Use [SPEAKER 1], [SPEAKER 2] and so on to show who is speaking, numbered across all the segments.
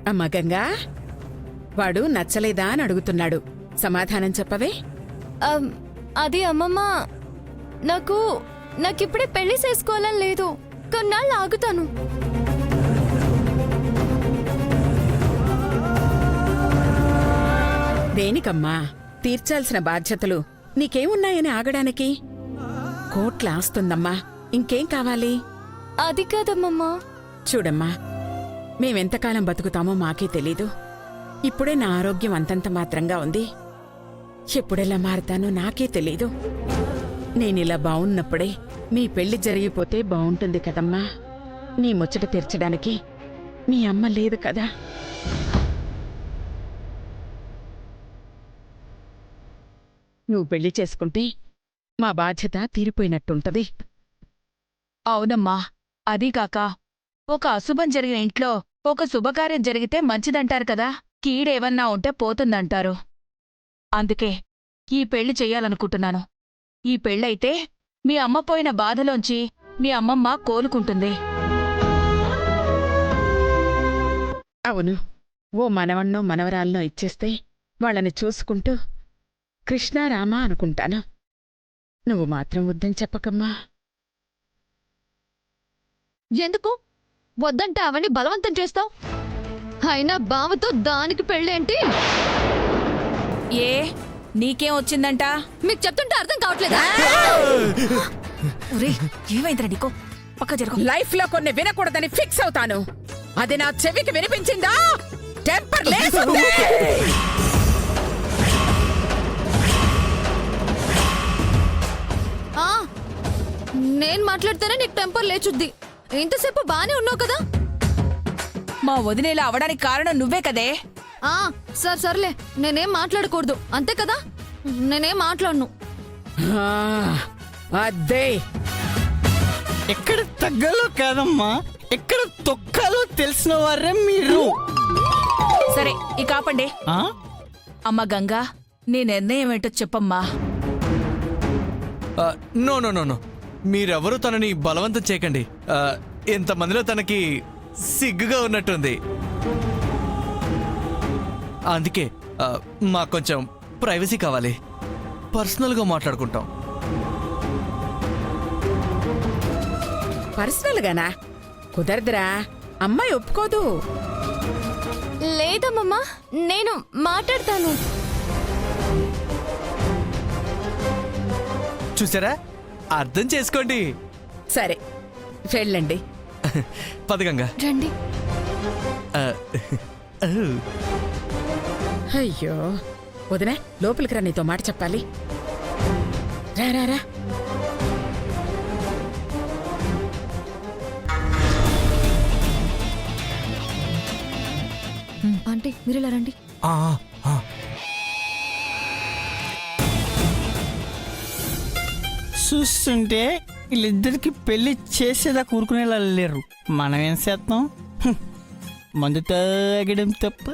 [SPEAKER 1] అమ్మా గంగా, వాడు నచ్చలేదా అని అడుగుతున్నాడు. సమాధానం చెప్పవే.
[SPEAKER 2] అది అమ్మమ్మ, నాకిప్పుడే పెళ్లి చేసుకోవాలని లేదు. కొన్నాళ్ళు ఆగుతాను.
[SPEAKER 1] దేనికమ్మా? తీర్చాల్సిన బాధ్యతలు నీకేమున్నాయని ఆగడానికి? కోట్ల ఆస్తుందమ్మా, ఇంకేం కావాలి?
[SPEAKER 2] అది కాదమ్మమ్మా.
[SPEAKER 1] చూడమ్మా, మేమెంతకాలం బతుకుతామో మాకే తెలీదు. ఇప్పుడే నా ఆరోగ్యం అంతంత మాత్రంగా ఉంది. ఎప్పుడెలా మారతానో నాకే తెలీదు. నేనిలా బావున్నప్పుడే మీ పెళ్లి జరిగిపోతే బావుంటుంది కదమ్మా. నీ ముచ్చట తీర్చడానికి మీ అమ్మ లేదు కదా. నువ్వు పెళ్లి చేసుకుంటే మా బాధ్యత తీరిపోయినట్టుంటది.
[SPEAKER 3] అవునమ్మా, అదీకాక ఒక అశుభం జరిగిన ఇంట్లో ఒక శుభకార్యం జరిగితే మంచిదంటారు కదా. కీడేవన్నా ఉంటే పోతుందంటారు. అందుకే ఈ పెళ్లి చెయ్యాలనుకుంటున్నాను. ఈ పెళ్ళైతే మీ అమ్మ పోయిన బాధలోంచి మీ అమ్మమ్మ కోలుకుంటుంది.
[SPEAKER 1] అవును, ఓ మనవన్నో మనవరాలనో ఇచ్చేస్తే వాళ్ళని చూసుకుంటూ కృష్ణారామా అనుకుంటాను. నువ్వు మాత్రం వద్దని చెప్పకమ్మా.
[SPEAKER 2] ఎందుకు వద్దంటే అవన్నీ బలవంతం చేస్తావు? అయినా బావతో దానికి పెళ్ళేంటి?
[SPEAKER 3] ఏ నీకేం వచ్చిందంట?
[SPEAKER 2] మీకు చెప్తుంటే అర్థం కావట్లేదా?
[SPEAKER 3] ఏమైందిరా నీకో? పక్క జరుగు.
[SPEAKER 1] లైఫ్ లో కొన్ని వినకూడదని ఫిక్స్ అవుతాను. అది నా చెవికి వినిపించిందా? టెంపర్ లేస్తుంది.
[SPEAKER 2] నేను మాట్లాడితేనే నీకు టెంపర్ లేచుద్ది. ఇంతసేపు బానే ఉన్నావు కదా.
[SPEAKER 3] మా వదినేలా అవడానికి కారణం నువ్వే కదే.
[SPEAKER 2] సర్లే, నేనేం మాట్లాడకూడదు అంతే కదా. నేనేం మాట్లాడను.
[SPEAKER 1] అద్దే,
[SPEAKER 4] ఎక్కడ తగ్గాలో కాదమ్మా, ఎక్కడ తొక్కాలో తెలిసిన వారే మీరు.
[SPEAKER 3] సరే, ఇక ఆపండి. అమ్మ గంగా, నీ నిర్ణయం ఏంటో చెప్పమ్మా.
[SPEAKER 5] నో నో నో నో, మీరెవరూ తనని బలవంతం చేయకండి. ఇంతమందిలో తనకి సిగ్గుగా ఉన్నట్టుంది. అందుకే మాకు కొంచెం ప్రైవసీ కావాలి. పర్సనల్గా మాట్లాడుకుంటాం.
[SPEAKER 1] పర్సనల్ గానా? కుదరదురా, అమ్మాయి ఒప్పుకోదు.
[SPEAKER 2] లేదమ్మమ్మా, నేను మాట్లాడతాను.
[SPEAKER 5] చూసారా, అర్థం చేసుకోండి.
[SPEAKER 1] సరే, వెళ్ళండి.
[SPEAKER 5] పదగంగా
[SPEAKER 2] రండి.
[SPEAKER 1] అయ్యో వదినా, లోపలికి రా, నీతో మాట చెప్పాలి. రా రా రా.
[SPEAKER 2] ఆంటీ, మీరిలా రండి.
[SPEAKER 4] చూస్తుంటే వీళ్ళిద్దరికి పెళ్లి చేసేదా కూరుకునేలా లేరు. మనం ఏం చేస్తాం? మందు తాగడం తప్ప.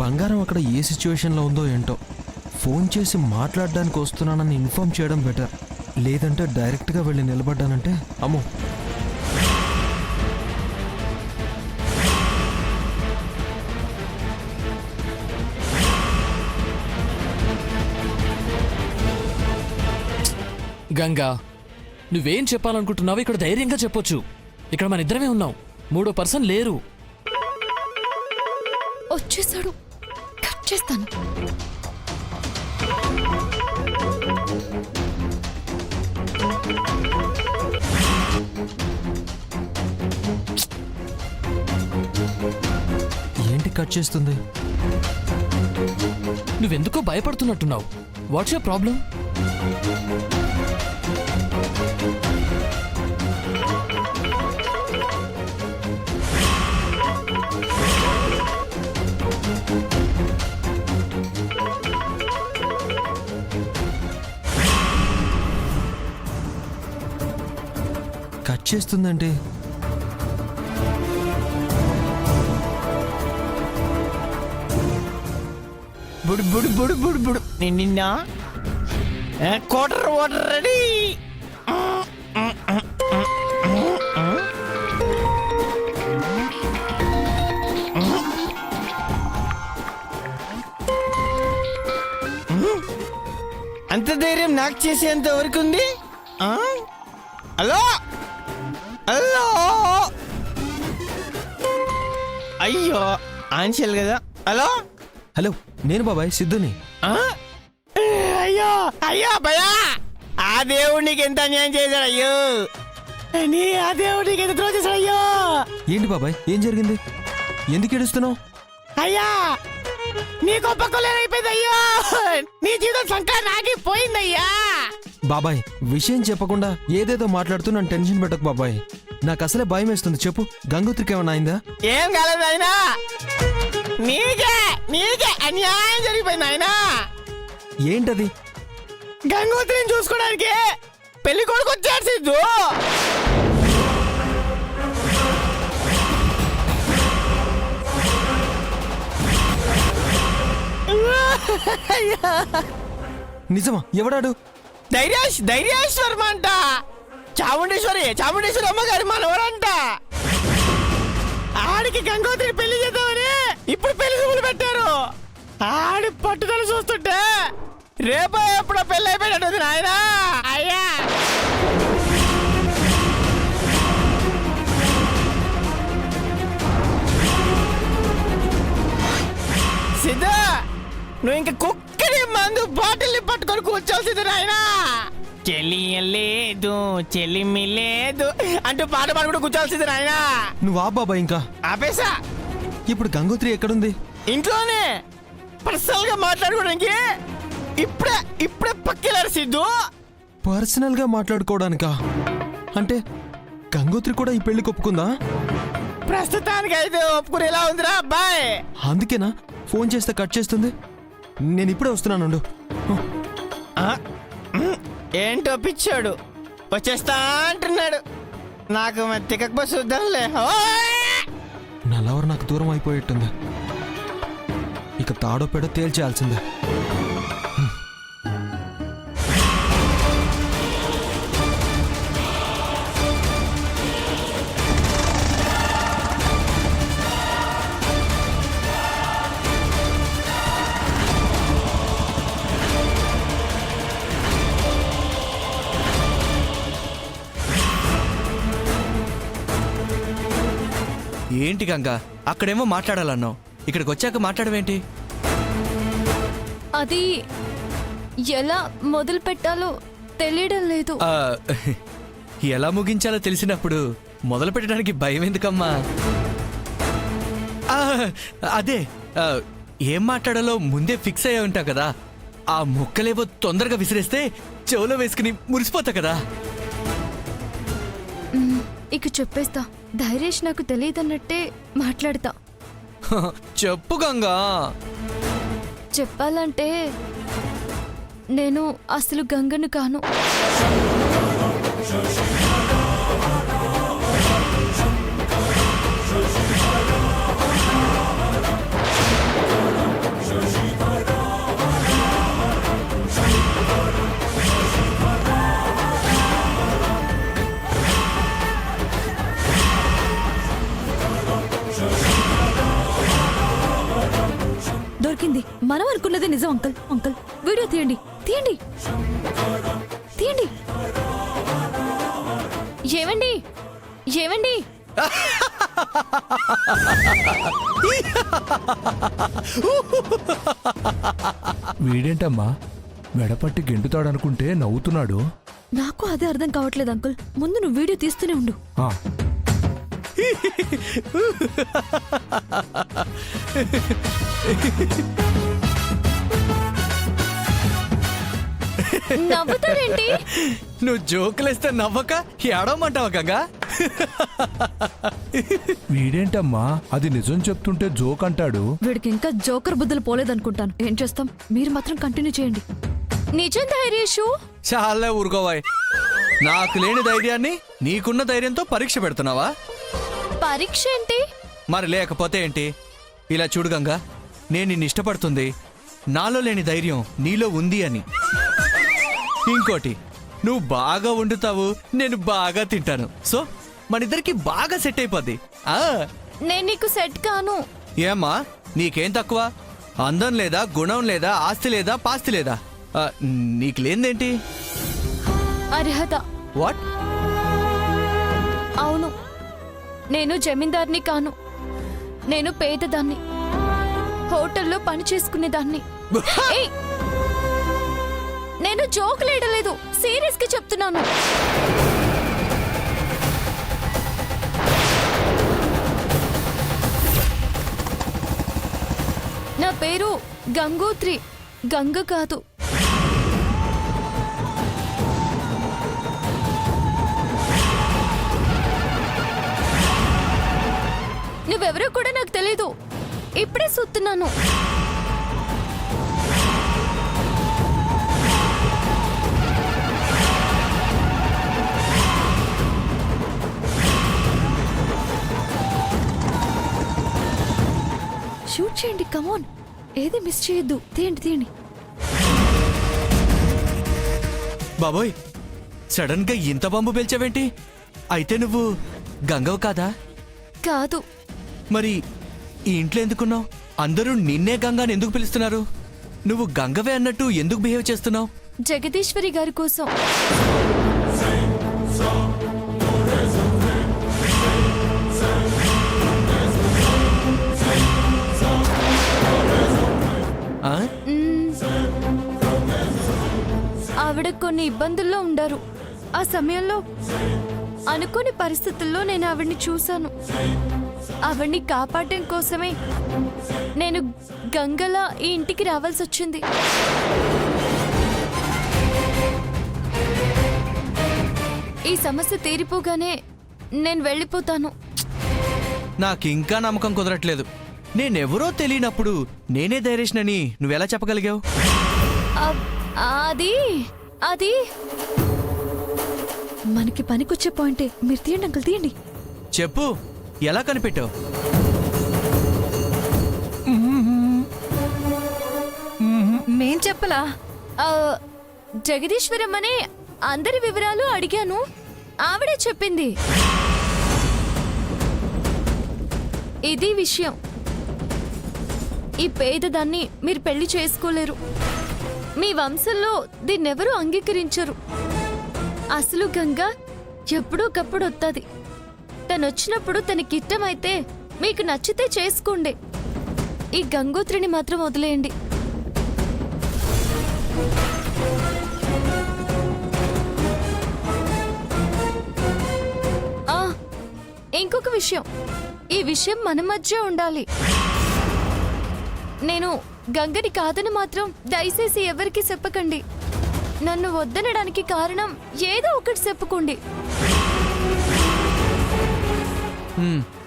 [SPEAKER 6] బంగారం అక్కడ ఏ సిచ్యువేషన్లో ఉందో ఏంటో. ఫోన్ చేసి మాట్లాడడానికి వస్తున్నానని ఇన్ఫార్మ్ చేయడం బెటర్. లేదంటే డైరెక్ట్గా వెళ్ళి నిలబడ్డానంటే అమ్మో.
[SPEAKER 7] గంగా, నువ్వేం చెప్పాలనుకుంటున్నావు ఇక్కడ ధైర్యంగా చెప్పొచ్చు. ఇక్కడ మన ఇద్దరమే ఉన్నాం, మూడో పర్సన్ లేరు.
[SPEAKER 2] వచ్చేసాడు, కట్ చేస్తాను.
[SPEAKER 6] ఏంటి కట్ చేస్తుంది?
[SPEAKER 7] నువ్వెందుకో భయపడుతున్నట్టున్నావు. What's your problem?
[SPEAKER 6] కట్ చేస్తుందంటే
[SPEAKER 4] బుడు బుడు బుడు బుడు బుడు నిన్న క్వార్టర్ వాటర్ రెడీ. అంత ధైర్యం నాకు చేసేంత వరకు ఉంది. హలో హలో, అయ్యో ఆన్షల్ కదా. హలో
[SPEAKER 6] హలో, నేను బాబాయ్ సిద్ధుని.
[SPEAKER 4] అయ్యో అయ్యో భయా, ఆ దేవుడు నీకు ఎంత అన్యాయం చేశాడు. అయ్యో ఆ దేవుడు నీకు ఎంత ద్రోహం చేశాడు. అయ్యో
[SPEAKER 6] ఏంటి బాబాయ్, ఏం జరిగింది? ఎందుకు ఏడుస్తున్నావు?
[SPEAKER 4] అయ్యా నీ గొప్ప కొలేరైపోయింది. అయ్యో నీ జీవితం సంకా నాగిపోయిందయ్యా.
[SPEAKER 6] బాబాయ్, విషయం చెప్పకుండా ఏదేదో మాట్లాడుతూ నన్ను టెన్షన్ పెట్టకు బాబాయ్. నాకు అసలే భయం వేస్తుంది. చెప్పు, గంగోత్రికి ఏమన్నా అయిందా?
[SPEAKER 4] ఏం కాలేదు ఆయన, నీకే నీకే అన్యాయం జరిగిపోయింది ఆయన.
[SPEAKER 6] ఏంటది?
[SPEAKER 4] గంగోత్రిని చూసుకోవడానికి పెళ్లి కొడుకు వచ్చాడు సిద్ధు.
[SPEAKER 6] నిజమా? ఎవడాడు?
[SPEAKER 4] ధైర్యేశ్వరం అంట. చాముండేశ్వరి అమ్మగారి మనవడంట. ఆడికి గంగోత్రి పెళ్లి చేద్దామని ఇప్పుడు పెళ్లి చూపులు పెట్టారు. ఆడి పట్టుదల చూస్తుంటే రేపో ఎప్పుడో పెళ్లి అయిపోయినట్టు నాయన. అయ్యా సిద్ధ, నువ్వు ఇంక కుక్కని మందు బాటిల్ని పట్టుకొని కూర్చోవలసింది నాయనా. చెల్లి లేదు అంటూ పాట పాడుకుంటూ కూర్చోవలసింది నాయనా.
[SPEAKER 6] నువ్వు ఆ బాబాయ్, ఇంకా
[SPEAKER 4] ఆపేసా.
[SPEAKER 6] ఇప్పుడు గంగోత్రి ఎక్కడుంది?
[SPEAKER 4] ఇంట్లోనే పర్సనల్ గా మాట్లాడుకోవడానికి ఇప్పుడే పక్కెళ్ళారు సిద్ధు.
[SPEAKER 6] పర్సనల్ గా మాట్లాడుకోవడానికా? అంటే గంగోత్రి కూడా ఈ పెళ్లి ఒప్పుకుందా?
[SPEAKER 4] ప్రస్తుతానికి అయితే ఒప్పుకునేలా ఉందిరా అబ్బాయి.
[SPEAKER 6] అందుకేనా ఫోన్ చేస్తే కట్ చేస్తుంది? నేను ఇప్పుడే వస్తున్నాను.
[SPEAKER 4] ఏంటో పిచ్చాడు, వచ్చేస్తా అంటున్నాడు. నాకు మరి తిక్కకపో చూద్దాంలే.
[SPEAKER 6] నా లవర్ నాకు దూరం అయిపోయేట్టుంది. ఇక తాడో పెడో తేల్చేయాల్సిందే.
[SPEAKER 5] ఏంటి గంగా, అక్కడేమో మాట్లాడాలన్నావు, ఇక్కడికి వచ్చాక మాట్లాడవేంటి?
[SPEAKER 2] అది ఎలా మొదలు పెట్టాలో తెలియడం లేదు.
[SPEAKER 5] ఎలా ముగించాలో తెలిసినప్పుడు మొదలు పెట్టడానికి భయం ఎందుకమ్మా? అదే, ఏం మాట్లాడాలో ముందే ఫిక్స్ అయ్యా ఉంటావు కదా. ఆ ముక్కలేవో తొందరగా విసిరేస్తే చెవులో వేసుకుని మురిసిపోతా కదా.
[SPEAKER 2] ఇక చెప్పేస్తా. ధైర్యేష్ నాకు తెలియదన్నట్టే మాట్లాడతా.
[SPEAKER 5] చెప్పు గంగా.
[SPEAKER 2] చెప్పాలంటే నేను అసలు గంగను కాను. దొరికింది. మనం అనుకున్నది నిజం. అంకుల్ అంకుల్ వీడియో తీయండి తీయండి తీయండి. ఏవండి ఏవండి,
[SPEAKER 8] వీడేంటమ్మా మెడపట్టి గెంటుతాడనుకుంటే నవ్వుతున్నాడు.
[SPEAKER 2] నాకు అదే అర్థం కావట్లేదు అంకుల్. ముందు నువ్వు వీడియో తీస్తూనే ఉండు. నవ్వుతారేంటి?
[SPEAKER 5] నువ్వు జోకులేస్తే నవ్వక ఏడవమంటావా గంగా?
[SPEAKER 8] వీడేంటమ్మా అది నిజం చెప్తుంటే జోక్ అంటాడు.
[SPEAKER 2] వీడికి ఇంకా జోకర్ బుద్ధులు పోలేదనుకుంటాను. ఏం చేస్తాం, మీరు మాత్రం కంటిన్యూ చేయండి. నిజం ధైర్యేషు.
[SPEAKER 5] చాలా ఊరుకోవాయ్. నాకు లేని ధైర్యాన్ని నీకున్న ధైర్యంతో పరీక్ష పెడుతున్నావా?
[SPEAKER 2] పరీక్ష ఏంటి?
[SPEAKER 5] మరి లేకపోతే ఏంటి? ఇలా చూడు గంగా, నేను నిన్ను ఇష్టపడుతుంది నాలో లేని ధైర్యం నీలో ఉంది అని. ఇంకోటి, నువ్వు బాగా వండుతావు, నేను బాగా తింటాను. సో మనిద్దరికి బాగా సెట్ అయిపోద్ది. ఆ
[SPEAKER 2] నేను నీకు సెట్ కాను.
[SPEAKER 5] ఏమ్మా, నీకేం తక్కువ? అందం లేదా, గుణం లేదా, ఆస్తి లేదా, పాస్తి లేదా? నీకు లేనిదేంటి?
[SPEAKER 2] అర్హత.
[SPEAKER 5] వాట్?
[SPEAKER 2] అవును, నేను జమీందార్ని కాను. నేను పేదదాన్ని, హోటల్లో పని చేసుకునేదాన్ని. ఏయ్! నేను జోకులేడలేదు, సీరియస్ గా చెప్తున్నాను. నా పేరు గంగోత్రి, గంగ కాదు. నువ్వెవరో కూడా నాకు తెలీదు, ఇప్పుడే చూస్తున్నాను. షూట్ చేయండి, కమోన్, ఏది మిస్ చేయొద్దు. తీయండి తీయండి.
[SPEAKER 5] బాబోయ్, సడన్ గా ఇంత బాంబు పేల్చావేంటి? అయితే నువ్వు గంగవ్ కాదా?
[SPEAKER 2] కాదు.
[SPEAKER 5] మరి ఈ ఇంట్లో ఎందుకున్నావు? అందరూ నిన్నే గంగాని ఎందుకు పిలుస్తున్నారు? నువ్వు గంగవే అన్నట్టు ఎందుకు బిహేవ్ చేస్తున్నావు?
[SPEAKER 2] జగదీశ్వరి గారి కోసం.
[SPEAKER 5] ఆ?
[SPEAKER 2] ఆవిడ కొన్ని ఇబ్బందుల్లో ఉండారు. ఆ సమయంలో అనుకోని పరిస్థితుల్లో నేను ఆవిడ్ని చూశాను. ఆవిడ్ని కాపాడటం కోసమే నేను గంగలా ఈ ఇంటికి రావాల్సి వచ్చింది. ఈ సమస్య తీరిపోగానే నేను వెళ్ళిపోతాను.
[SPEAKER 5] నాకింకా నమ్మకం కుదరట్లేదు. నేనెవరో తెలియనప్పుడు నేనే ధైర్యష్నని నువ్వెలా చెప్పగలిగావు?
[SPEAKER 2] అది అది మనకి పనికొచ్చే పాయింటే. మీరు తీయండి అంకుల్, తీయండి.
[SPEAKER 5] చెప్పు, ఎలా కనిపెట్టావు?
[SPEAKER 2] మేం చెప్పలా? జగదీశ్వరమ్మనే అందరి వివరాలు అడిగాను, ఆవిడే చెప్పింది. ఇది విషయం. ఈ పేదదాన్ని మీరు పెళ్లి చేసుకోలేరు. మీ వంశంలో దీన్నెవరూ అంగీకరించరు. అసలు గంగ ఎప్పుడోకప్పుడు వస్తుంది. తనొచ్చినప్పుడు తనకిష్టమైతే మీకు నచ్చితే చేసుకోండి. ఈ గంగోత్రిని మాత్రం వదిలేయండి. ఇంకొక విషయం, ఈ విషయం మన మధ్య ఉండాలి. నేను గంగని కాదని మాత్రం దయచేసి ఎవరికి చెప్పకండి. నన్ను వద్దనడానికి కారణం ఏదో ఒకటి చెప్పుకోండి.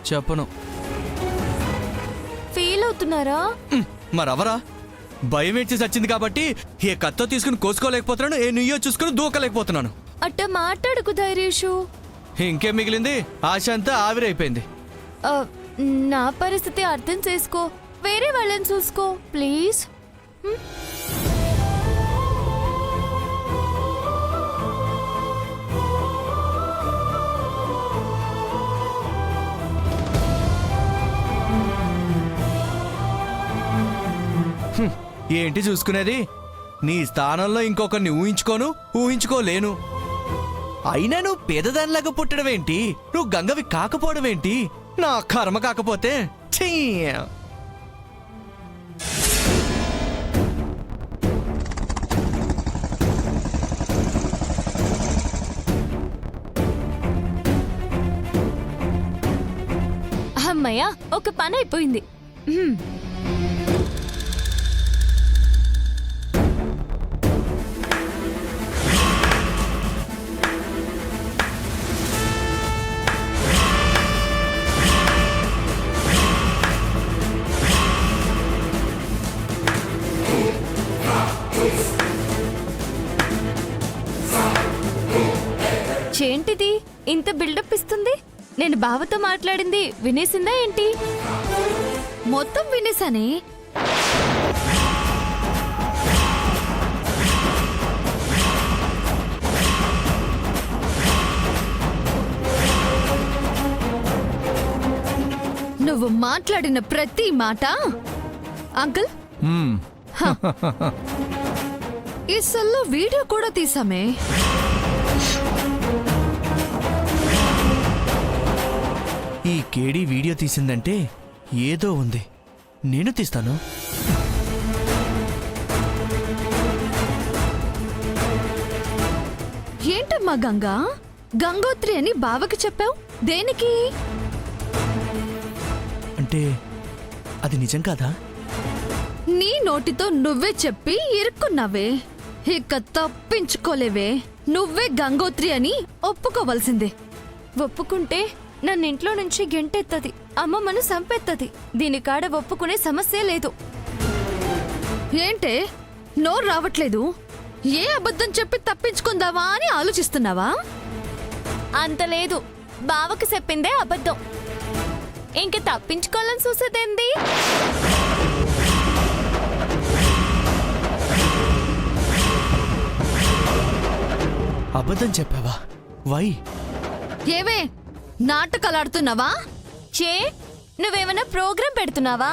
[SPEAKER 5] చెప్పను.
[SPEAKER 2] ఫీల్ అవుతున్నారా?
[SPEAKER 5] మరవరా? భయం వేసి చచ్చింది కాబట్టి ఏ కత్తో తీసుకుని కోసుకోలేకపోతున్నాను, ఏ నుయ్యో చూసుకుని దూకలేకపోతున్నాను.
[SPEAKER 2] అట్ట మాట్లాడుకు ధైర్యేషు.
[SPEAKER 5] ఇంకేం మిగిలింది? ఆశ అంతా ఆవిరైపోయింది.
[SPEAKER 2] నా పరిస్థితి అర్థం చేసుకో, వేరే వాళ్ళని చూసుకో ప్లీజ్.
[SPEAKER 5] ఏంటి చూసుకునేది? నీ స్థానంలో ఇంకొకరిని ఊహించుకోలేను. అయినా నువ్వు పేదదానిలాగా పుట్టడమేంటి? నువ్వు గంగవి కాకపోవడమేంటి? నా కర్మ కాకపోతే ఛీ!
[SPEAKER 2] అమ్మయ్య, ఒక పని అయిపోయింది. ఏంటిది ఇంత బిల్డప్ ఇస్తుంది? నేను బావతో మాట్లాడింది వినేసిందా ఏంటి? మొత్తం వినేసానే. నువ్వు మాట్లాడిన ప్రతి మాట అంకుల్
[SPEAKER 8] మ్మ్.
[SPEAKER 2] ఈ సెల్లో వీడియో కూడా తీసామే.
[SPEAKER 5] ఈ కేడీ వీడియో తీసిందంటే ఏదో ఉంది. నేను తీస్తాను.
[SPEAKER 2] ఏంటమ్మా గంగా, గంగోత్రి అని బావకి చెప్పావు, దేనికి?
[SPEAKER 5] అంటే అది నిజం కాదా?
[SPEAKER 2] నీ నోటితో నువ్వే చెప్పి ఇరుక్కున్నావే, ఇక తప్పించుకోలేవే. నువ్వే గంగోత్రి అని ఒప్పుకోవలసిందే. ఒప్పుకుంటే నన్నింట్లో నుంచి గెంటెత్తది, అమ్మమ్మను సంపెత్తది. దీనికాడ ఒప్పుకునే సమస్య లేదు. ఏంటే నోరు రావట్లేదు? ఏ అబద్ధం చెప్పి తప్పించుకుందావా అని ఆలోచిస్తున్నావా? అంత లేదు, బావకి చెప్పిందే అబద్ధం. ఇంక తప్పించుకోవాలని చూసేదేంది?
[SPEAKER 5] అబద్ధం చెప్పావా? వై?
[SPEAKER 2] ఏవే నాటకాలాడుతున్నావా? చే నువ్వేమైనా ప్రోగ్రాం పెడుతున్నావా?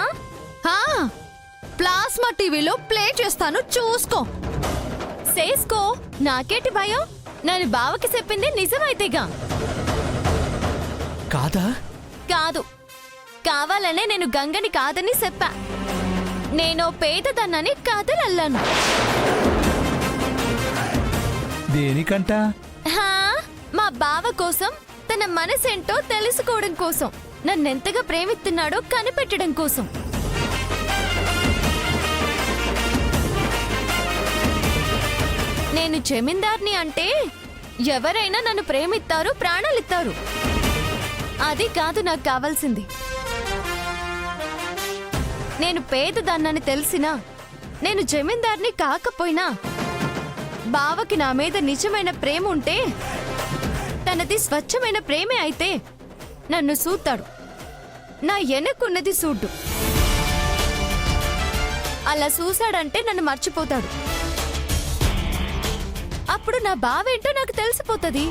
[SPEAKER 2] ప్లాస్మా టీవీలో ప్లే చేస్తాను, చూసుకో. చేసుకో, నాకేటి భయం? నన్ను బావకి చెప్పింది నిజమైతేగా.
[SPEAKER 5] కాదా?
[SPEAKER 2] కాదు, కావాలనే నేను గంగని కాదని చెప్పా. నేను పేదదన్నని కథలల్లాను.
[SPEAKER 8] దేనికంట?
[SPEAKER 2] హా, మా బావ కోసం, తన మనసేంటో తెలుసుకోవడం కోసం, నన్నెంతగా ప్రేమిస్తున్నాడో కనిపెట్టడం కోసం. నేను జమీందార్ని అంటే ఎవరైనా నన్ను ప్రేమిస్తారు, ప్రాణాలిస్తారు. అది కాదు నాకు కావాల్సింది. నేను పేదదాన్నని తెలిసినా, నేను జమీందార్ని కాకపోయినా, బావకి నా మీద నిజమైన ప్రేమ ఉంటే, తనది స్వచ్ఛమైన ప్రేమే అయితే నన్ను చూస్తాడు, నా వెనకున్నది చూడ్డు. అలా చూశాడంటే నన్ను మర్చిపోతాడు. అప్పుడు నా బావేంటో నాకు తెలిసిపోతుంది.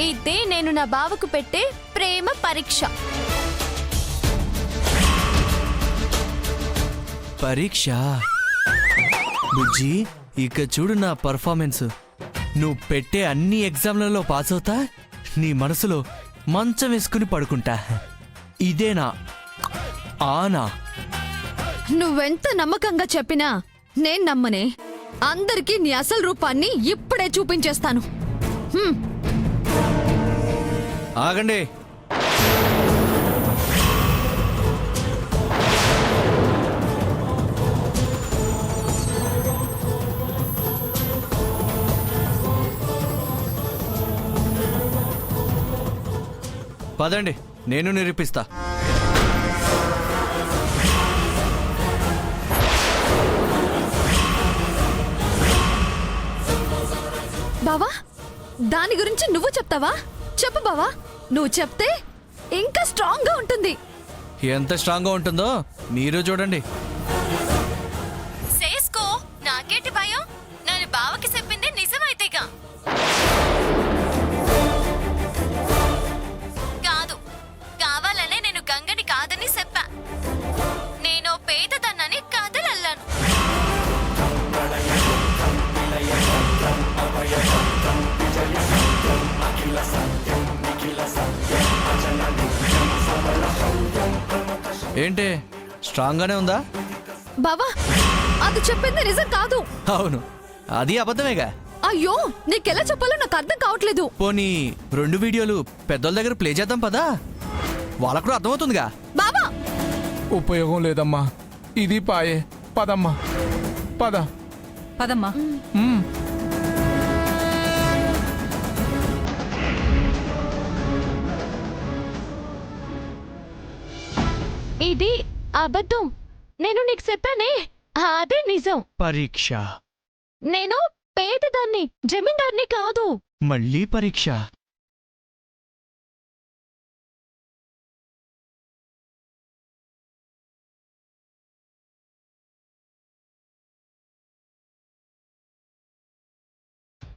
[SPEAKER 2] ఇదే నేను నా బావకు పెట్టే ప్రేమ పరీక్ష.
[SPEAKER 5] పరీక్ష? బుజ్జి, ఇక చూడు నా పర్ఫార్మెన్స్. నువ్వు పెట్టే అన్ని ఎగ్జామ్లలో పాస్ అవుతా, నీ మనసులో మంచం వేసుకుని పడుకుంటా. ఇదేనా ఆనా?
[SPEAKER 2] నువ్వెంత నమ్మకంగా చెప్పినా నేను నమ్మనే. అందరికీ నీ అసలు రూపాన్ని ఇప్పుడే చూపించేస్తాను.
[SPEAKER 5] ఆగండి. పదండి, నేను నిరూపిస్తా.
[SPEAKER 2] బావా, దాని గురించి నువ్వు చెప్తావా? చెప్పు బావా, నువ్వు చెప్తే ఇంకా స్ట్రాంగ్ గా ఉంటుంది.
[SPEAKER 5] ఎంత స్ట్రాంగ్ గా ఉంటుందో మీరు చూడండి.
[SPEAKER 2] చేసుకో, నాకేటి భయం? నన్ను బావకి చెప్పింది నిజమైతేగా. కాదు, కావాలనే నేను గంగని కాదని చెప్పా. నేను పేదదన్నని కథలల్లాను.
[SPEAKER 5] ఏంటి, స్ట్రాంగ్ గానే ఉందా?
[SPEAKER 2] బావా, అది చెప్పింది నిజం కాదు.
[SPEAKER 5] అవును, అది అబద్ధమేగా.
[SPEAKER 2] అయ్యో, నీకెలా చెప్పాలో నాకు అర్థం కావట్లేదు.
[SPEAKER 5] పోనీ 2 వీడియోలు పెద్దోళ్ళ దగ్గర ప్లే చేద్దాం పదా, వాళ్ళకు కూడా అర్థమవుతుందిగా.
[SPEAKER 2] బావా,
[SPEAKER 8] ఉపయోగం లేదమ్మా, ఇది పాయే. పదమ్మా, పద.
[SPEAKER 3] పదమ్మా.
[SPEAKER 8] మ్మ్.
[SPEAKER 2] ఇది అబద్ధం. నేను నీకు చెప్పానే, అదే నిజం.
[SPEAKER 5] పరీక్ష?
[SPEAKER 2] నేను పేదదాన్ని, జమీందార్ని కాదు.
[SPEAKER 5] మళ్ళీ పరీక్ష?